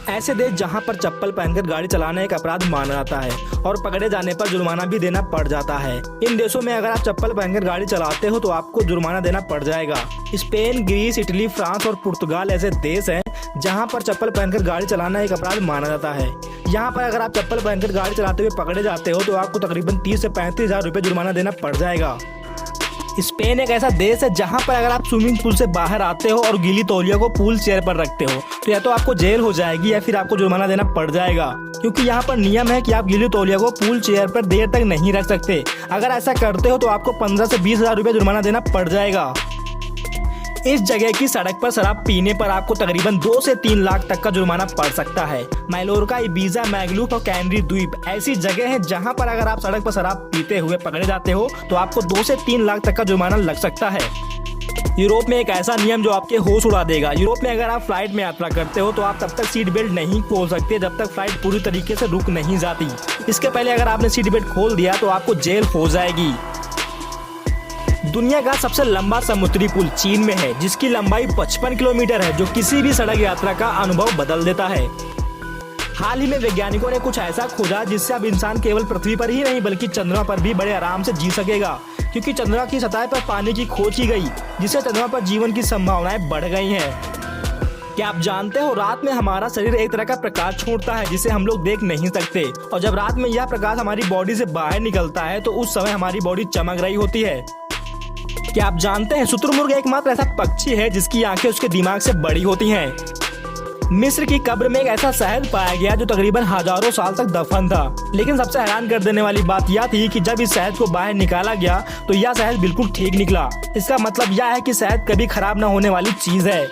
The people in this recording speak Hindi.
ऐसे देश जहां पर चप्पल पहनकर गाड़ी चलाना एक अपराध माना जाता है और पकड़े जाने पर जुर्माना भी देना पड़ जाता है। इन देशों में अगर आप चप्पल पहनकर गाड़ी चलाते हो तो आपको जुर्माना देना पड़ जाएगा। स्पेन, ग्रीस, इटली, फ्रांस और पुर्तगाल ऐसे देश हैं जहां पर चप्पल पहनकर गाड़ी चलाना एक अपराध माना जाता है। यहाँ पर अगर आप चप्पल पहनकर गाड़ी चलाते हुए पकड़े जाते हो तो आपको तकरीबन 30 से 35 हजार रुपये जुर्माना देना पड़ जाएगा। स्पेन एक ऐसा देश है जहां पर अगर आप स्विमिंग पूल से बाहर आते हो और गीली तौलिया को पूल चेयर पर रखते हो तो या तो आपको जेल हो जाएगी या फिर आपको जुर्माना देना पड़ जाएगा, क्योंकि यहाँ पर नियम है कि आप गीली तौलिया को पूल चेयर पर देर तक नहीं रख सकते। अगर ऐसा करते हो तो आपको 15 से 20 हजार रुपये जुर्माना देना पड़ जाएगा। इस जगह की सड़क पर शराब पीने पर आपको तकरीबन 2 से 3 लाख तक का जुर्माना पड़ सकता है। मायोर्का, इबीजा, मैगलूफ और कैनरी द्वीप ऐसी जगह हैं जहां पर अगर आप सड़क पर शराब पीते हुए पकड़े जाते हो तो आपको 2 से 3 लाख तक का जुर्माना लग सकता है। यूरोप में एक ऐसा नियम जो आपके होश उड़ा देगा। यूरोप में अगर आप फ्लाइट में यात्रा करते हो तो आप तब तक सीट बेल्ट नहीं खोल सकते जब तक फ्लाइट पूरी तरीके से रुक नहीं जाती। इसके पहले अगर आपने सीट बेल्ट खोल दिया तो आपको जेल हो जाएगी। दुनिया का सबसे लंबा समुद्री पुल चीन में है, जिसकी लंबाई 55 किलोमीटर है, जो किसी भी सड़क यात्रा का अनुभव बदल देता है। हाल ही में वैज्ञानिकों ने कुछ ऐसा खोजा जिससे अब इंसान केवल पृथ्वी पर ही नहीं बल्कि चंद्रमा पर भी बड़े आराम से जी सकेगा, क्योंकि चंद्रमा की सतह पर पानी की खोज की गई, जिससे चंद्रमा पर जीवन की संभावनाएं बढ़ गई हैं। क्या आप जानते हो रात में हमारा शरीर एक तरह का प्रकाश छोड़ता है जिसे हम लोग देख नहीं सकते, और जब रात में यह प्रकाश हमारी बॉडी से बाहर निकलता है तो उस समय हमारी बॉडी चमक रही होती है। क्या आप जानते हैं शुतुरमुर्ग एकमात्र ऐसा पक्षी है जिसकी आंखें उसके दिमाग से बड़ी होती हैं। मिस्र की कब्र में एक ऐसा शहद पाया गया जो तकरीबन हजारों साल तक दफन था, लेकिन सबसे हैरान कर देने वाली बात यह थी कि जब इस शहद को बाहर निकाला गया तो यह शहद बिल्कुल ठीक निकला। इसका मतलब यह है कि शहद कभी खराब न होने वाली चीज है।